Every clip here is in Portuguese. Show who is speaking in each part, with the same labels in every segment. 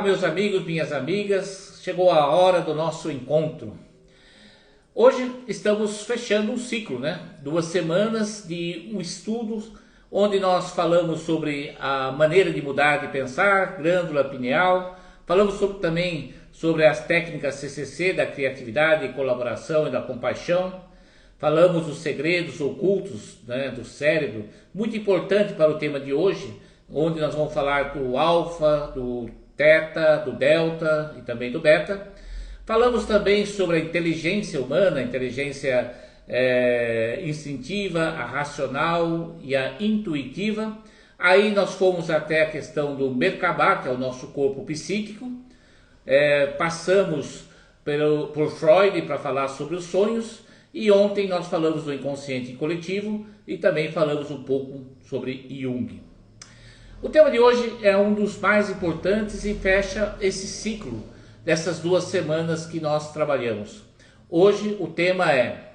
Speaker 1: Meus amigos, minhas amigas, chegou a hora do nosso encontro. Hoje estamos fechando um ciclo, 2 semanas de um estudo onde nós falamos sobre a maneira de mudar de pensar, glândula pineal, falamos também sobre as técnicas CCC da criatividade, colaboração e da compaixão, falamos dos segredos ocultos, do cérebro, muito importante para o tema de hoje, onde nós vamos falar do alfa, do teta, do delta e também do beta. Falamos também sobre a inteligência humana, a inteligência instintiva, a racional e a intuitiva. Aí nós fomos até a questão do Merkabah, que é o nosso corpo psíquico. Passamos por Freud para falar sobre os sonhos. E ontem nós falamos do inconsciente coletivo e também falamos um pouco sobre Jung. O tema de hoje é um dos mais importantes e fecha esse ciclo dessas 2 semanas que nós trabalhamos. Hoje o tema é: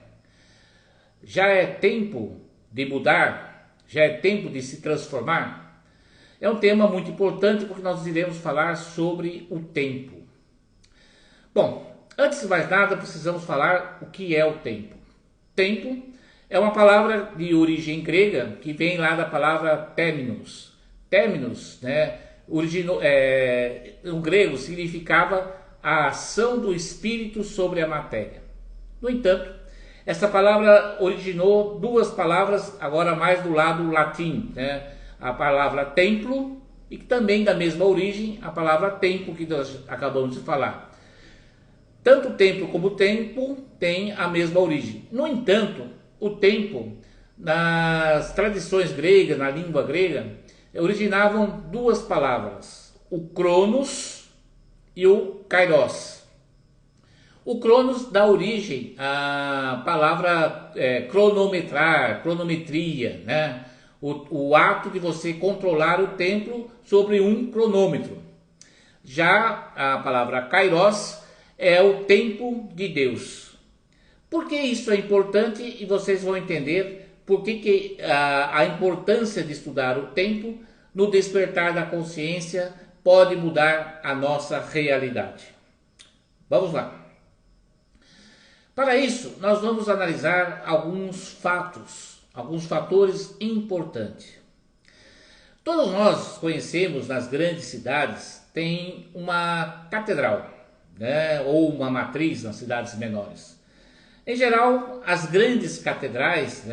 Speaker 1: já é tempo de mudar? Já é tempo de se transformar? É um tema muito importante porque nós iremos falar sobre o tempo. Bom, antes de mais nada precisamos falar o que é o tempo. Tempo é uma palavra de origem grega que vem lá da palavra terminus. Terminus, no grego significava a ação do espírito sobre a matéria. No entanto, essa palavra originou 2 palavras, agora mais do lado latim, a palavra templo e também da mesma origem a palavra tempo que nós acabamos de falar. Tanto templo como tempo têm a mesma origem. No entanto, o tempo, nas tradições gregas, na língua grega, originavam 2 palavras, o Cronos e o Kairos. O Cronos dá origem à palavra cronometrar, cronometria, o ato de você controlar o tempo sobre um cronômetro. Já a palavra Kairos é o tempo de Deus. Por que isso é importante? E vocês vão entender por que a importância de estudar o tempo no despertar da consciência pode mudar a nossa realidade. Vamos lá. Para isso, nós vamos analisar alguns fatos, alguns fatores importantes. Todos nós conhecemos, nas grandes cidades, tem uma catedral, ou uma matriz nas cidades menores. Em geral, as grandes catedrais,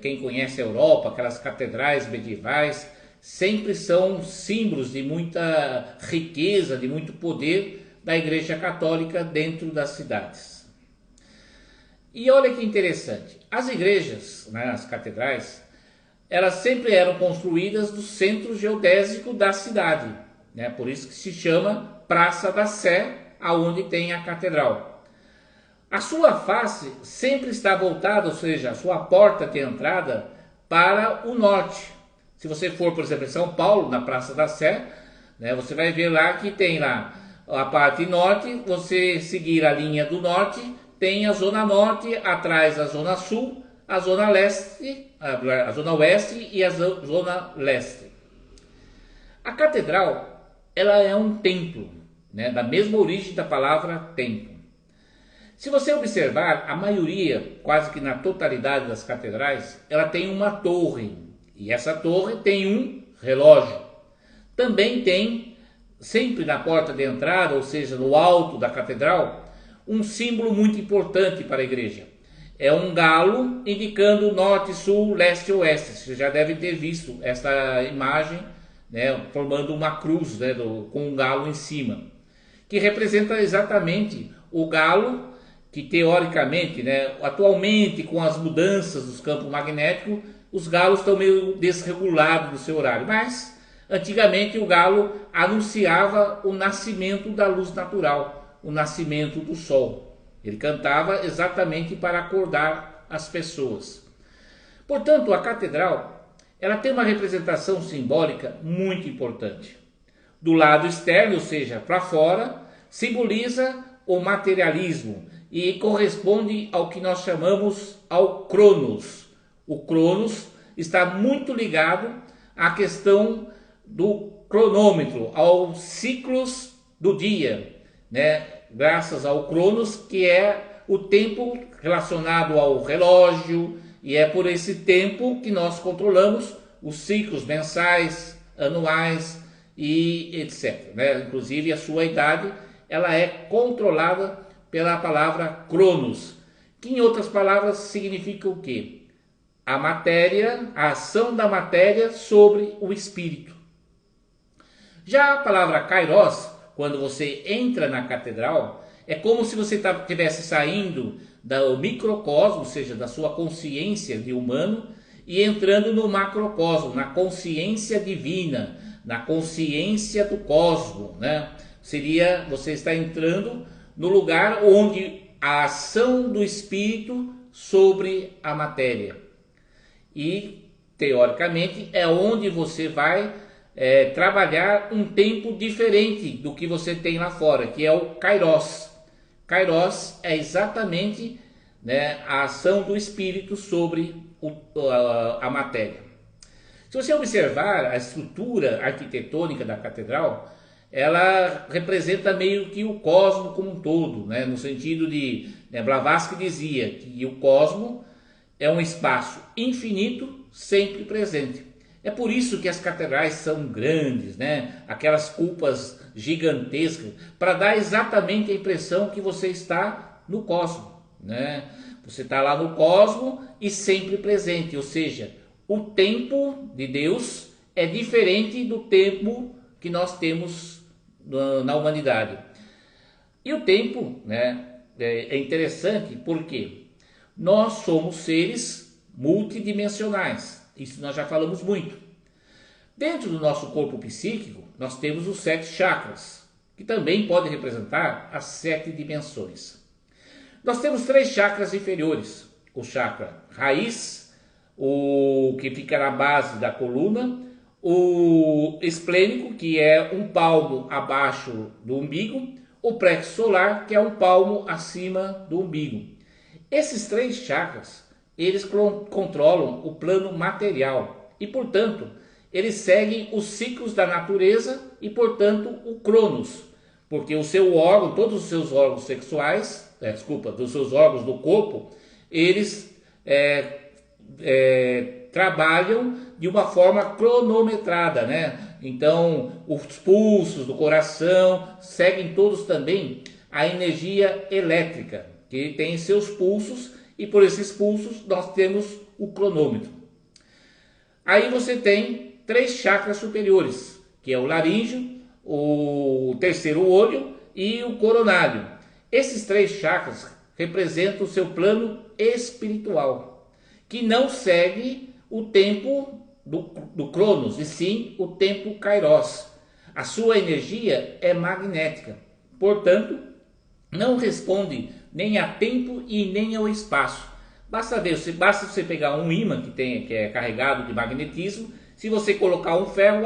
Speaker 1: quem conhece a Europa, aquelas catedrais medievais, sempre são símbolos de muita riqueza, de muito poder da Igreja Católica dentro das cidades. E olha que interessante, as igrejas, as catedrais, elas sempre eram construídas no centro geodésico da cidade, por isso que se chama Praça da Sé, aonde tem a catedral. A sua face sempre está voltada, ou seja, a sua porta de entrada para o norte. Se você for, por exemplo, em São Paulo, na Praça da Sé, você vai ver lá que tem lá a parte norte, você seguir a linha do norte, tem a zona norte, atrás a zona sul, a zona leste, a zona oeste e a zona leste. A catedral, ela é um templo, da mesma origem da palavra templo. Se você observar, a maioria, quase que na totalidade das catedrais, ela tem uma torre. E essa torre tem um relógio. Também tem, sempre na porta de entrada, ou seja, no alto da catedral, um símbolo muito importante para a igreja. É um galo indicando norte, sul, leste e oeste. Você já deve ter visto essa imagem, formando uma cruz, com um galo em cima, que representa exatamente o galo que teoricamente, atualmente com as mudanças dos campos magnéticos, os galos estão meio desregulados no seu horário, mas antigamente o galo anunciava o nascimento da luz natural, o nascimento do sol. Ele cantava exatamente para acordar as pessoas. Portanto, a catedral, ela tem uma representação simbólica muito importante. Do lado externo, ou seja, para fora, simboliza o materialismo e corresponde ao que nós chamamos ao Cronos. O Cronos está muito ligado à questão do cronômetro, aos ciclos do dia, né? Graças ao Cronos, que é o tempo relacionado ao relógio, e é por esse tempo que nós controlamos os ciclos mensais, anuais e etc, né? Inclusive a sua idade, ela é controlada pela palavra Cronos, que em outras palavras significa o quê? A matéria, a ação da matéria sobre o espírito. Já a palavra Kairos, quando você entra na catedral, é como se você estivesse saindo do microcosmo, ou seja, da sua consciência de humano, e entrando no macrocosmo, na consciência divina, na consciência do cosmo, né? Seria, você está entrando no lugar onde a ação do espírito sobre a matéria. E, teoricamente, é onde você vai trabalhar um tempo diferente do que você tem lá fora, que é o Kairos. Kairos é exatamente, né, a ação do espírito sobre a matéria. Se você observar a estrutura arquitetônica da catedral, ela representa meio que o cosmo como um todo, né? No sentido de, né, Blavatsky dizia que o cosmo é um espaço infinito, sempre presente. É por isso que as catedrais são grandes, né? Aquelas cúpulas gigantescas, para dar exatamente a impressão que você está no cosmo, né? Você está lá no cosmo e sempre presente, ou seja, o tempo de Deus é diferente do tempo que nós temos na humanidade. E o tempo, né, é interessante porque nós somos seres multidimensionais. Isso nós já falamos muito. Dentro do nosso corpo psíquico, nós temos os 7 chakras, que também podem representar as 7 dimensões. Nós temos 3 chakras inferiores. O chakra raiz, o que fica na base da coluna, o esplênico, que é um palmo abaixo do umbigo, o plexo solar, que é um palmo acima do umbigo. Esses 3 chakras, eles controlam o plano material e, portanto, eles seguem os ciclos da natureza e, portanto, o Cronos, porque o seu órgão, todos os seus órgãos sexuais, dos seus órgãos do corpo, eles trabalham de uma forma cronometrada, né? Então, os pulsos do coração seguem todos também a energia elétrica, que tem seus pulsos, e por esses pulsos nós temos o cronômetro. Aí você tem 3 chakras superiores, que é o laríngeo, o terceiro olho e o coronário. Esses 3 chakras representam o seu plano espiritual, que não segue o tempo do Cronos, e sim o tempo Kairos. A sua energia é magnética, portanto, não responde nem a tempo e nem ao espaço. Basta você pegar um ímã que é carregado de magnetismo. Se você colocar um ferro,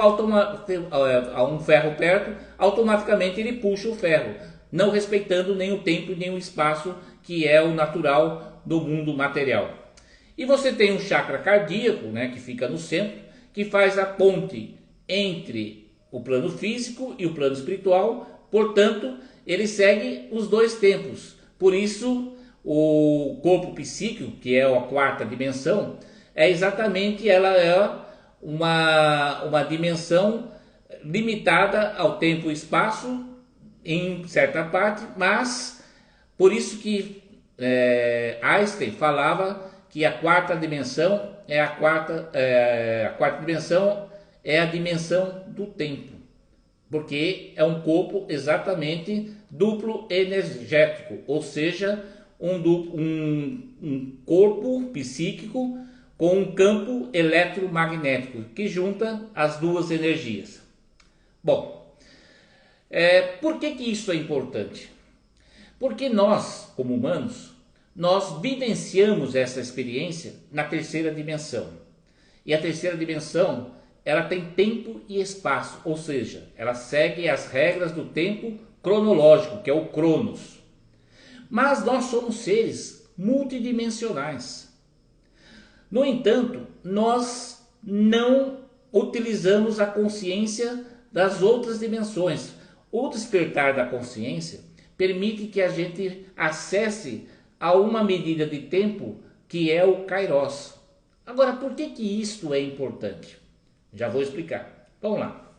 Speaker 1: um ferro perto, automaticamente ele puxa o ferro, não respeitando nem o tempo nem o espaço, que é o natural do mundo material. E você tem um chakra cardíaco, né, que fica no centro, que faz a ponte entre o plano físico e o plano espiritual. Portanto, ele segue os 2 tempos. Por isso, o corpo psíquico, que é a 4ª dimensão, ela é uma dimensão limitada ao tempo e espaço em certa parte, mas por isso que Einstein falava que a 4ª dimensão a quarta dimensão é a dimensão do tempo, porque é um corpo exatamente duplo energético, ou seja, um corpo psíquico com um campo eletromagnético que junta as 2 energias. Bom, por que isso é importante? Porque nós, como humanos, nós vivenciamos essa experiência na 3ª dimensão. E a 3ª dimensão, ela tem tempo e espaço, ou seja, ela segue as regras do tempo cronológico, que é o Cronos. Mas nós somos seres multidimensionais. No entanto, nós não utilizamos a consciência das outras dimensões. O despertar da consciência permite que a gente acesse a uma medida de tempo que é o Kairos. Agora, por que isto é importante? Já vou explicar. Vamos lá.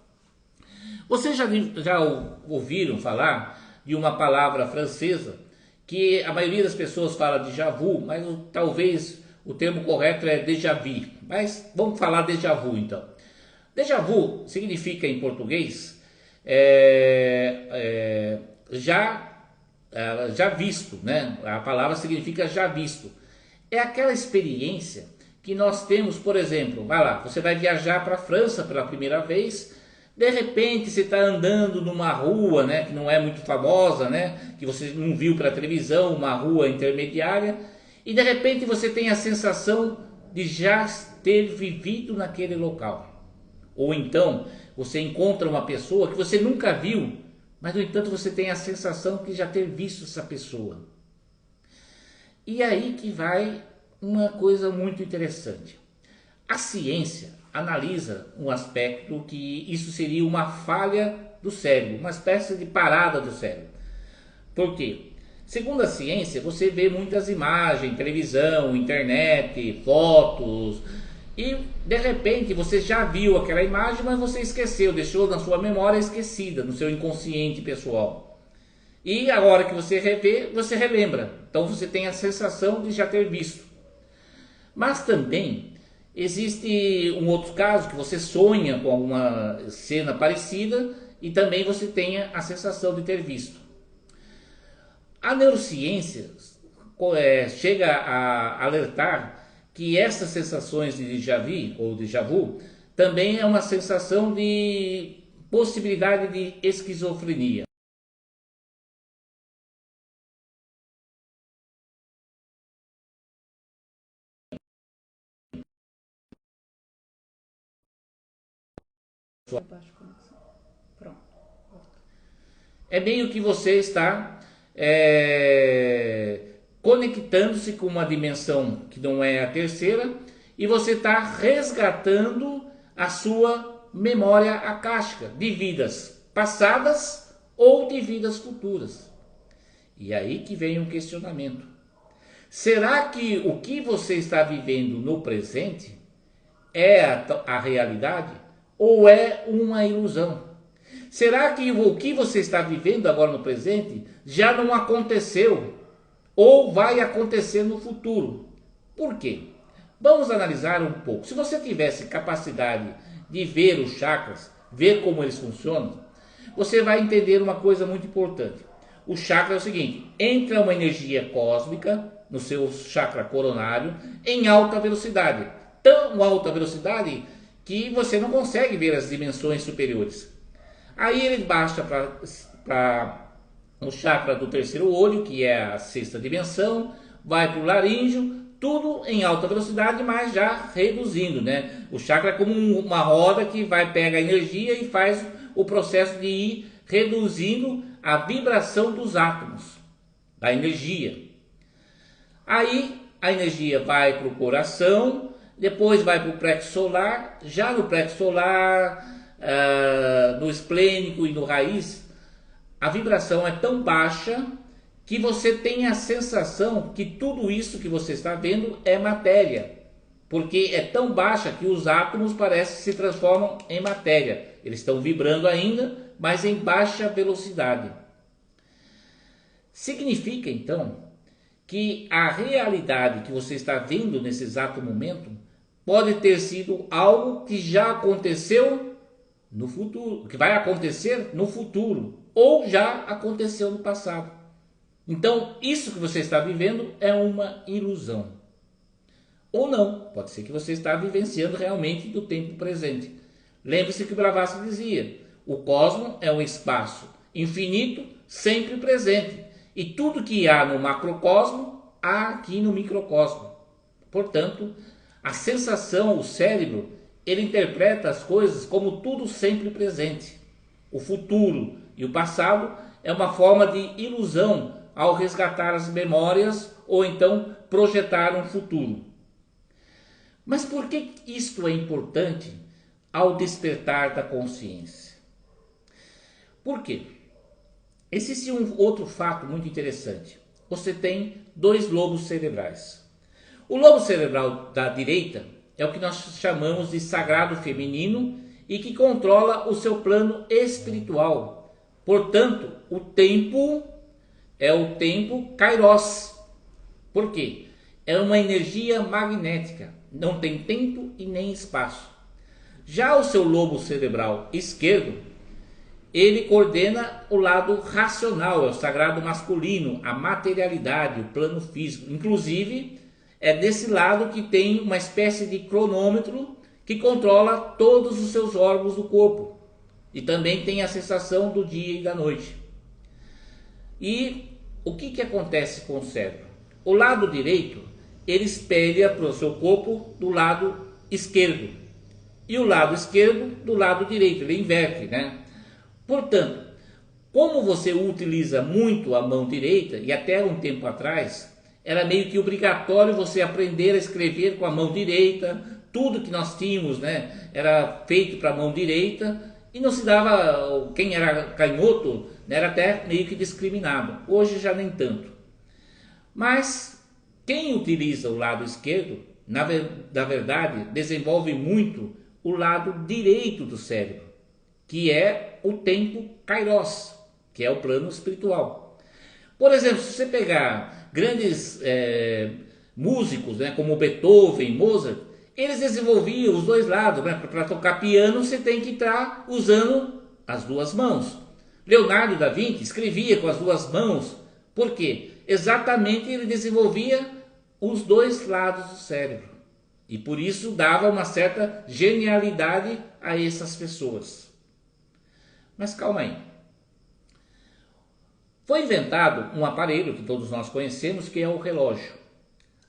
Speaker 1: Vocês já ouviram falar de uma palavra francesa que a maioria das pessoas fala déjà vu, mas talvez o termo correto é déjà vu. Mas vamos falar déjà vu então. Déjà vu significa em português já visto, né? A palavra significa já visto. É aquela experiência que nós temos, por exemplo, vai lá, você vai viajar para a França pela primeira vez, de repente você está andando numa rua, né, que não é muito famosa, né, que você não viu pela televisão, uma rua intermediária, e de repente você tem a sensação de já ter vivido naquele local. Ou então você encontra uma pessoa que você nunca viu, mas no entanto você tem a sensação de já ter visto essa pessoa. E aí que vai uma coisa muito interessante. A ciência analisa um aspecto que isso seria uma falha do cérebro, uma espécie de parada do cérebro. Por quê? Segundo a ciência, você vê muitas imagens, televisão, internet, fotos, e de repente você já viu aquela imagem, mas você esqueceu, deixou na sua memória esquecida, no seu inconsciente pessoal. E a hora que você revê, você relembra. Então você tem a sensação de já ter visto. Mas também existe um outro caso que você sonha com alguma cena parecida e também você tem a sensação de ter visto. A neurociência chega a alertar que essas sensações de déjà vu ou déjà vu também é uma sensação de possibilidade de esquizofrenia. Pronto. É meio que você está conectando-se com uma dimensão que não é a terceira e você está resgatando a sua memória akáshica de vidas passadas ou de vidas futuras. E aí que vem um questionamento. Será que o que você está vivendo no presente é a realidade ou é uma ilusão? Será que o que você está vivendo agora no presente já não aconteceu ou vai acontecer no futuro? Por quê? Vamos analisar um pouco. Se você tivesse capacidade de ver os chakras, ver como eles funcionam, você vai entender uma coisa muito importante. O chakra é o seguinte: entra uma energia cósmica no seu chakra coronário em alta velocidade. Tão alta velocidade que você não consegue ver as dimensões superiores. Aí ele baixa para o chakra do terceiro olho, que é a sexta dimensão, vai para o laríngeo, tudo em alta velocidade, mas já reduzindo, né? O chakra é como uma roda que vai pegar energia e faz o processo de ir reduzindo a vibração dos átomos, da energia. Aí a energia vai para o coração, depois vai para o plexo solar, já no plexo solar, no esplênico e no raiz, a vibração é tão baixa que você tem a sensação que tudo isso que você está vendo é matéria, porque é tão baixa que os átomos parecem que se transformam em matéria. Eles estão vibrando ainda, mas em baixa velocidade. Significa então que a realidade que você está vendo nesse exato momento pode ter sido algo que já aconteceu no futuro, que vai acontecer no futuro, ou já aconteceu no passado. Então, isso que você está vivendo é uma ilusão. Ou não, pode ser que você está vivenciando realmente do tempo presente. Lembre-se que Blavatsky dizia: o cosmos é um espaço infinito, sempre presente. E tudo que há no macrocosmo, há aqui no microcosmo. Portanto, a sensação, o cérebro, ele interpreta as coisas como tudo sempre presente. O futuro e o passado é uma forma de ilusão ao resgatar as memórias ou então projetar um futuro. Mas por que isto é importante ao despertar da consciência? Por quê? Existe um outro fato muito interessante. Você tem dois lobos cerebrais. O lobo cerebral da direita é o que nós chamamos de sagrado feminino e que controla o seu plano espiritual. Portanto, o tempo é o tempo Kairos. Por quê? É uma energia magnética, não tem tempo e nem espaço. Já o seu lobo cerebral esquerdo, ele coordena o lado racional, é o sagrado masculino, a materialidade, o plano físico. Inclusive, é desse lado que tem uma espécie de cronômetro que controla todos os seus órgãos do corpo. E também tem a sensação do dia e da noite. E o que acontece com o cérebro? O lado direito, ele espelha para o seu corpo do lado esquerdo. E o lado esquerdo do lado direito, ele inverte, né? Portanto, como você utiliza muito a mão direita, e até um tempo atrás, era meio que obrigatório você aprender a escrever com a mão direita, tudo que nós tínhamos, né, era feito para a mão direita, e não se dava, quem era canhoto, né, era até meio que discriminado. Hoje já nem tanto. Mas quem utiliza o lado esquerdo, na verdade, desenvolve muito o lado direito do cérebro, que é o tempo Kairos, que é o plano espiritual. Por exemplo, se você pegar grandes músicos, né, como Beethoven, Mozart, eles desenvolviam os dois lados, né? Para tocar piano você tem que estar usando as duas mãos. Leonardo da Vinci escrevia com as duas mãos. Por quê? Exatamente, ele desenvolvia os dois lados do cérebro. E por isso dava uma certa genialidade a essas pessoas. Mas calma aí. Foi inventado um aparelho que todos nós conhecemos, que é o relógio.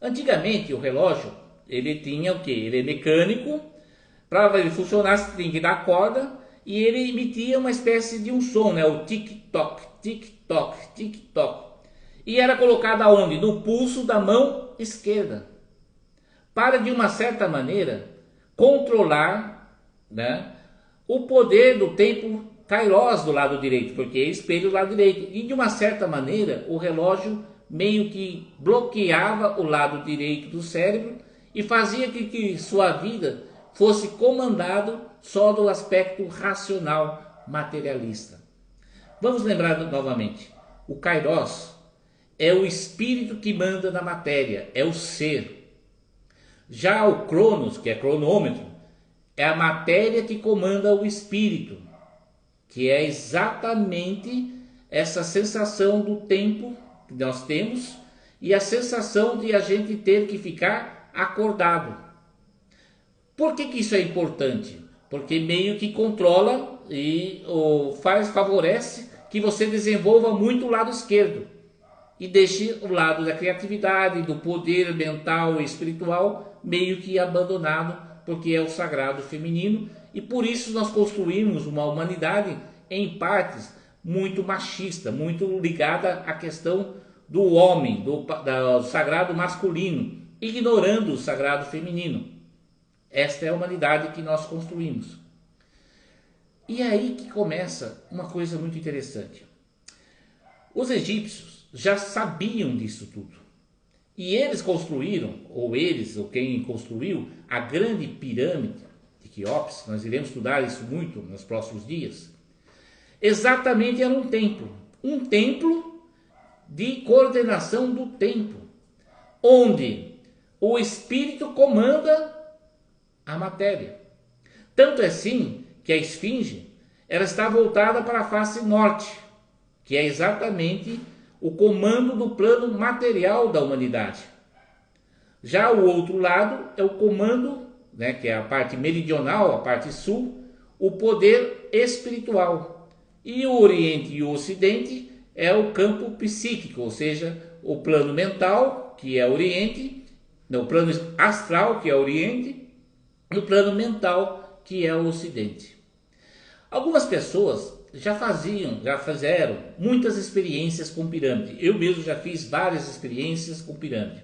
Speaker 1: Antigamente o relógio, ele tinha o quê? Ele é mecânico, para ele funcionar você tem que dar corda, e ele emitia uma espécie de um som, né? O tic-toc, tic-toc, tic-toc. E era colocado aonde? No pulso da mão esquerda. Para, de uma certa maneira, controlar, né, o poder do tempo Kairos do lado direito, porque é espelho do lado direito. E de uma certa maneira, o relógio meio que bloqueava o lado direito do cérebro e fazia que sua vida fosse comandado só do aspecto racional materialista. Vamos lembrar novamente, o Kairos é o espírito que manda na matéria, é o ser. Já o Cronos, que é cronômetro, é a matéria que comanda o espírito, que é exatamente essa sensação do tempo que nós temos e a sensação de a gente ter que ficar acordado. Por que isso é importante? Porque meio que controla e favorece que você desenvolva muito o lado esquerdo e deixe o lado da criatividade, do poder mental e espiritual meio que abandonado, porque é o sagrado feminino, e por isso nós construímos uma humanidade em partes muito machista, muito ligada à questão do homem, do sagrado masculino, ignorando o sagrado feminino. Esta é a humanidade que nós construímos. E é aí que começa uma coisa muito interessante. Os egípcios já sabiam disso tudo. E eles construíram, ou quem construiu, a grande pirâmide de Quéops, nós iremos estudar isso muito nos próximos dias, exatamente era um templo de coordenação do tempo, onde o espírito comanda a matéria. Tanto é assim que a esfinge ela está voltada para a face norte, que é exatamente o comando do plano material da humanidade. Já o outro lado é o comando, né, que é a parte meridional, a parte sul, o poder espiritual. E o Oriente e o Ocidente é o campo psíquico, ou seja, o plano mental, que é o Oriente, o plano astral, que é o Oriente, e o plano mental, que é o Ocidente. Algumas pessoas já fizeram muitas experiências com pirâmide. Eu mesmo já fiz várias experiências com pirâmide.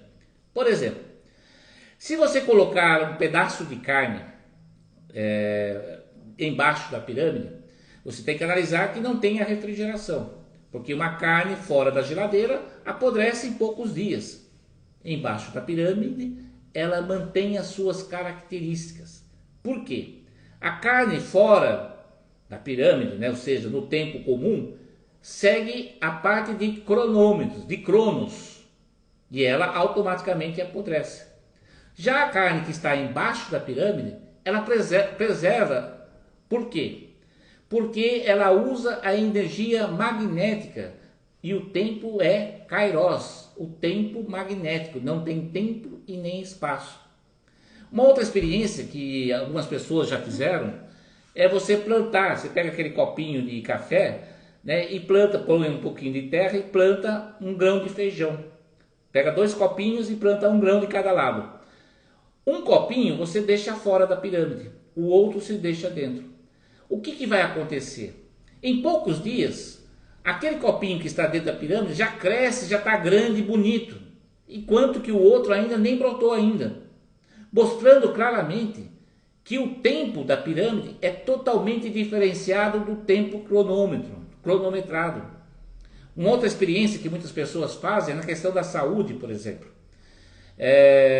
Speaker 1: Por exemplo, se você colocar um pedaço de carne embaixo da pirâmide, Você tem que analisar que não tenha refrigeração, porque uma carne fora da geladeira apodrece em poucos dias. Embaixo da pirâmide, ela mantém as suas características. Por quê? A carne fora da pirâmide, né, ou seja, no tempo comum, segue a parte de cronômetros, de cronos, e ela automaticamente apodrece. Já a carne que está embaixo da pirâmide, ela preserva. Por quê? Porque ela usa a energia magnética e o tempo é kairos, o tempo magnético, não tem tempo e nem espaço. Uma outra experiência que algumas pessoas já fizeram é você plantar. Você pega aquele copinho de café, né, e planta, põe um pouquinho de terra e planta um grão de feijão. Pega 2 copinhos e planta um grão de cada lado. Um copinho você deixa fora da pirâmide, o outro se deixa dentro. O que vai acontecer? Em poucos dias, aquele copinho que está dentro da pirâmide já cresce, já está grande e bonito, enquanto que o outro ainda nem brotou ainda, mostrando claramente que o tempo da pirâmide é totalmente diferenciado do tempo cronometrado. Uma outra experiência que muitas pessoas fazem é na questão da saúde, por exemplo.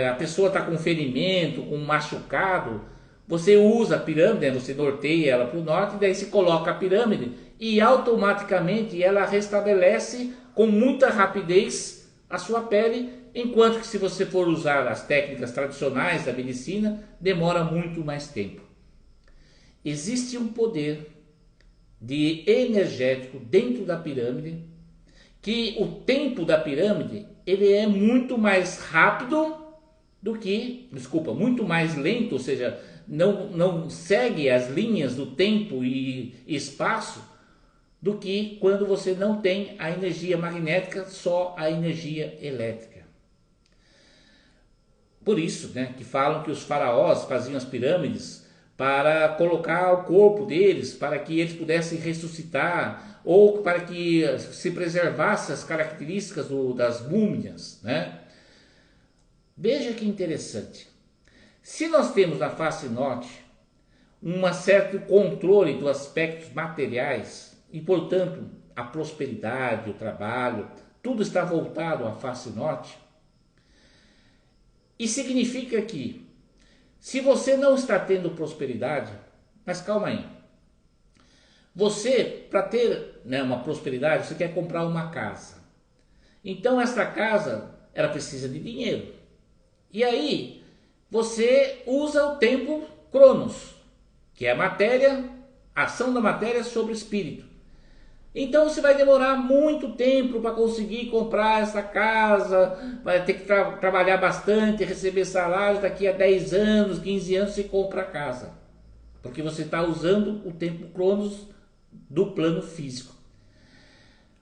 Speaker 1: A pessoa está com ferimento, com machucado, você usa a pirâmide, né? Você norteia ela para o norte, e daí se coloca a pirâmide e automaticamente ela restabelece com muita rapidez a sua pele, enquanto que se você for usar as técnicas tradicionais da medicina, demora muito mais tempo. Existe um poder energético dentro da pirâmide, que o tempo da pirâmide ele é muito mais rápido do que, muito mais lento, ou seja, não segue as linhas do tempo e espaço do que quando você não tem a energia magnética, só a energia elétrica. Por isso, né, que falam que os faraós faziam as pirâmides para colocar o corpo deles, para que eles pudessem ressuscitar, ou para que se preservasse as características das múmias, né? Veja que interessante. Se nós temos na face norte um certo controle dos aspectos materiais e, portanto, a prosperidade, o trabalho, tudo está voltado à face norte, e significa que se você não está tendo prosperidade, mas calma aí, você, para ter, né, uma prosperidade, você quer comprar uma casa. Então essa casa, ela precisa de dinheiro. E aí, você usa o tempo cronos, que é a matéria, a ação da matéria sobre o espírito. Então você vai demorar muito tempo para conseguir comprar essa casa, vai ter que trabalhar bastante, receber salário, daqui a 10 anos, 15 anos você compra a casa. Porque você está usando o tempo cronos do plano físico.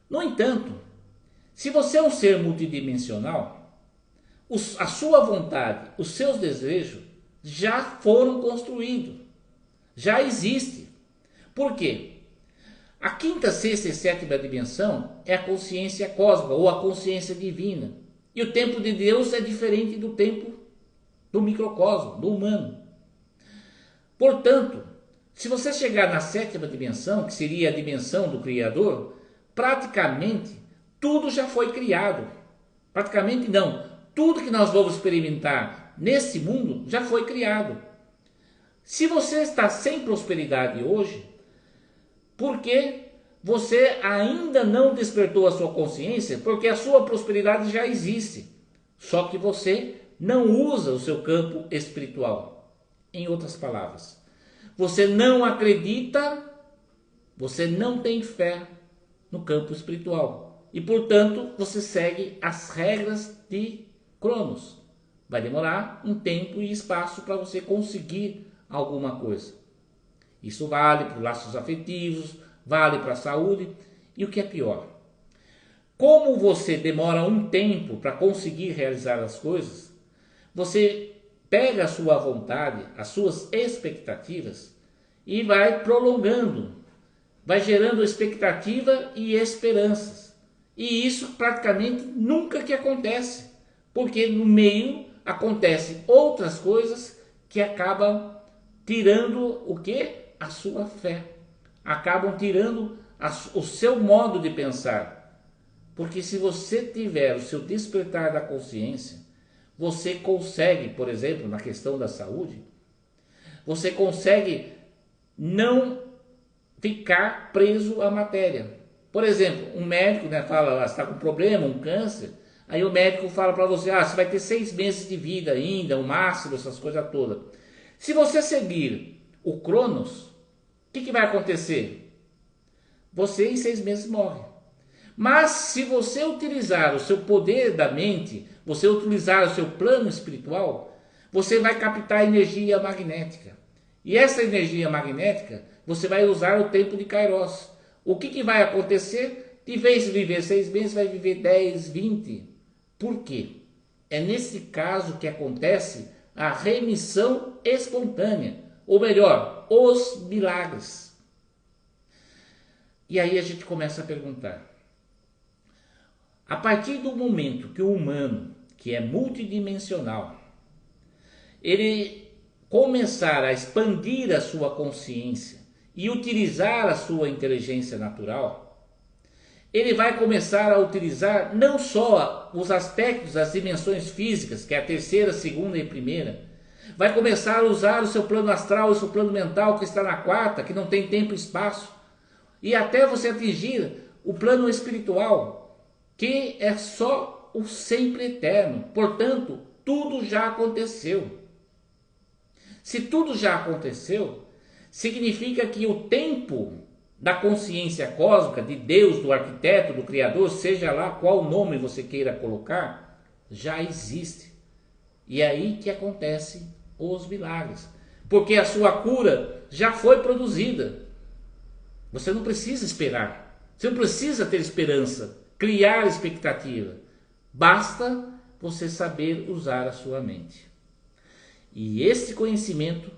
Speaker 1: No entanto, se você é um ser multidimensional, a sua vontade, os seus desejos já foram construídos, já existem. Por quê? A quinta, sexta e sétima dimensão é a consciência cósmica ou a consciência divina. E o tempo de Deus é diferente do tempo do microcosmo, do humano. Portanto, se você chegar na sétima dimensão, que seria a dimensão do Criador, praticamente tudo já foi criado. Praticamente não. Tudo que nós vamos experimentar nesse mundo já foi criado. Se você está sem prosperidade hoje, porque você ainda não despertou a sua consciência, porque a sua prosperidade já existe. Só que você não usa o seu campo espiritual. Em outras palavras, você não acredita, você não tem fé no campo espiritual. E, portanto, você segue as regras de Cronos. Vai demorar um tempo e espaço para você conseguir alguma coisa. Isso vale para os laços afetivos, vale para a saúde. E o que é pior? Como você demora um tempo para conseguir realizar as coisas, você pega a sua vontade, as suas expectativas e vai prolongando, vai gerando expectativa e esperanças. E isso praticamente nunca que acontece, porque no meio acontecem outras coisas que acabam tirando o quê? A sua fé, acabam tirando o seu modo de pensar. Porque se você tiver o seu despertar da consciência, você consegue, por exemplo, na questão da saúde, você consegue não ficar preso à matéria. Por exemplo, um médico, né, fala, você está com um problema, um câncer, aí o médico fala para você, você vai ter 6 meses de vida ainda, o máximo, essas coisas todas. Se você seguir o Cronos, o que vai acontecer? Você em 6 meses morre. Mas se você utilizar o seu poder da mente, você utilizar o seu plano espiritual, você vai captar energia magnética. E essa energia magnética, você vai usar o tempo de Kairos. O que vai acontecer? De vez de viver 6 meses, vai viver 10, 20. Por quê? É nesse caso que acontece a remissão espontânea. Ou melhor, os milagres. E aí a gente começa a perguntar. A partir do momento que o humano, que é multidimensional, ele começar a expandir a sua consciência e utilizar a sua inteligência natural, ele vai começar a utilizar não só os aspectos das dimensões físicas, que é a terceira, segunda e primeira, vai começar a usar o seu plano astral, o seu plano mental, que está na quarta, que não tem tempo e espaço, e até você atingir o plano espiritual, que é só o sempre eterno. Portanto, tudo já aconteceu. Se tudo já aconteceu, significa que o tempo da consciência cósmica, de Deus, do arquiteto, do criador, seja lá qual nome você queira colocar, já existe. E é aí que acontecem os milagres. Porque a sua cura já foi produzida. Você não precisa esperar. Você não precisa ter esperança, criar expectativa. Basta você saber usar a sua mente. E esse conhecimento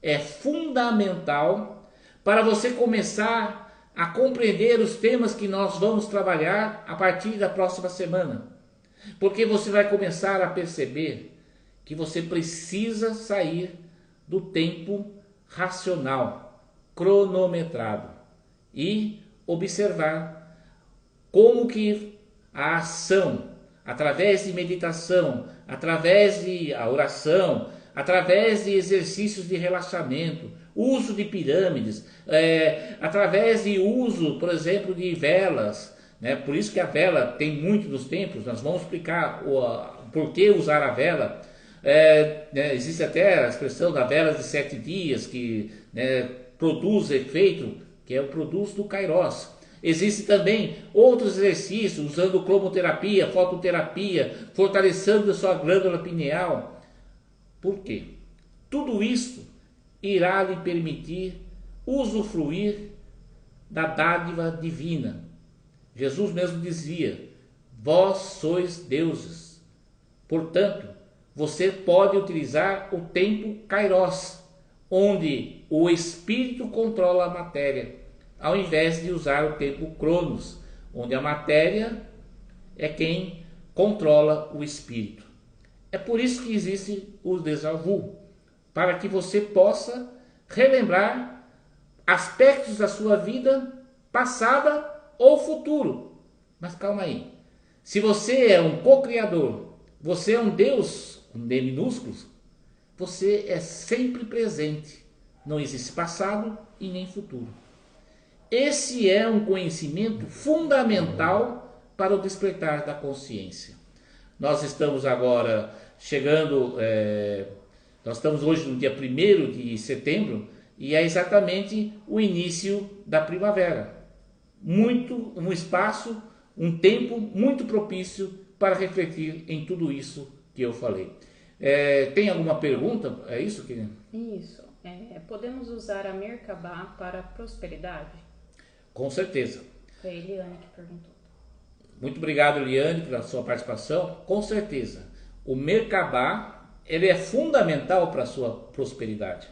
Speaker 1: é fundamental para você começar a compreender os temas que nós vamos trabalhar a partir da próxima semana. Porque você vai começar a perceber que você precisa sair do tempo racional, cronometrado, e observar como que a ação, através de meditação, através de a oração, através de exercícios de relaxamento, uso de pirâmides, através de uso, por exemplo, de velas, né? Por isso que a vela tem muito nos templos. Nós vamos explicar por que usar a vela. Existe até a expressão da vela de 7 dias, que produz efeito, que é o produto do Kairos. Existe também outros exercícios, usando cromoterapia, fototerapia, fortalecendo a sua glândula pineal. Por quê? Tudo isso irá lhe permitir usufruir da dádiva divina. Jesus mesmo dizia, vós sois deuses. Portanto, você pode utilizar o tempo Kairos, onde o espírito controla a matéria, ao invés de usar o tempo Cronos, onde a matéria é quem controla o espírito. É por isso que existe o déjà vu, para que você possa relembrar aspectos da sua vida passada ou futuro. Mas calma aí, se você é um co-criador, você é um Deus, com D minúsculos, você é sempre presente, não existe passado e nem futuro. Esse é um conhecimento fundamental para o despertar da consciência. Nós estamos agora chegando, nós estamos hoje no dia 1º de setembro, e é exatamente o início da primavera. Um espaço, um tempo muito propício para refletir em tudo isso que eu falei. Tem alguma pergunta? É isso que...
Speaker 2: Isso. Podemos usar a Merkabah para prosperidade?
Speaker 1: Com certeza.
Speaker 2: Foi a Eliane que perguntou.
Speaker 1: Muito obrigado, Eliane, pela sua participação. Com certeza. O Merkabah, ele é fundamental para a sua prosperidade.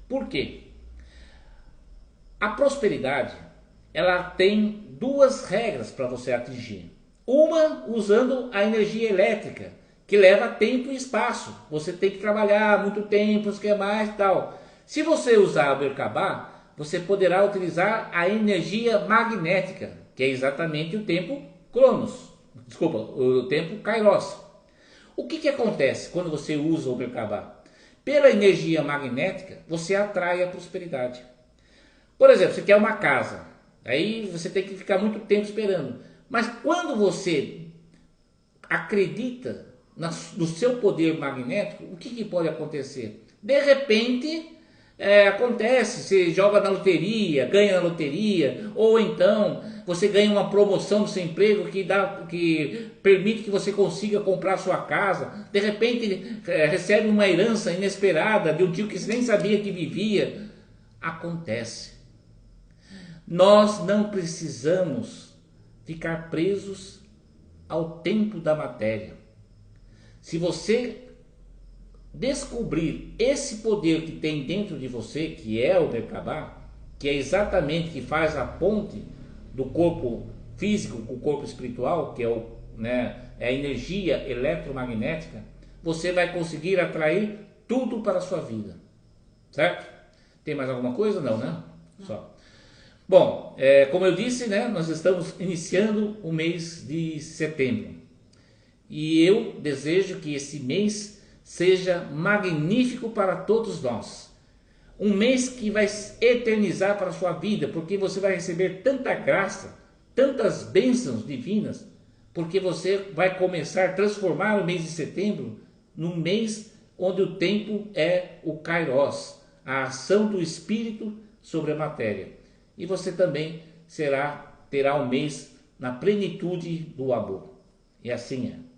Speaker 1: Por quê? A prosperidade, ela tem 2 regras para você atingir. Uma, usando a energia elétrica, que leva tempo e espaço. Você tem que trabalhar muito tempo, quer mais e tal. Se você usar o Merkabah, você poderá utilizar a energia magnética, que é exatamente o tempo Cronos, desculpa, o tempo Kairos. O que acontece quando você usa o Merkabah? Pela energia magnética, você atrai a prosperidade. Por exemplo, você quer uma casa, aí você tem que ficar muito tempo esperando. Mas quando você acredita no seu poder magnético, o que pode acontecer? De repente, acontece, você joga na loteria, ganha na loteria, ou então você ganha uma promoção no seu emprego que permite que você consiga comprar sua casa. De repente, recebe uma herança inesperada de um tio que você nem sabia que vivia. Acontece. Nós não precisamos ficar presos ao tempo da matéria. Se você descobrir esse poder que tem dentro de você, que é o Merkabah, que é exatamente que faz a ponte do corpo físico com o corpo espiritual, que é a energia eletromagnética, você vai conseguir atrair tudo para a sua vida. Certo? Tem mais alguma coisa? Não, né? Só. Bom, como eu disse, nós estamos iniciando o mês de setembro. E eu desejo que esse mês seja magnífico para todos nós. Um mês que vai eternizar para a sua vida, porque você vai receber tanta graça, tantas bênçãos divinas, porque você vai começar a transformar o mês de setembro num mês onde o tempo é o Kairos, a ação do Espírito sobre a matéria. E você também terá um mês na plenitude do amor. E assim é.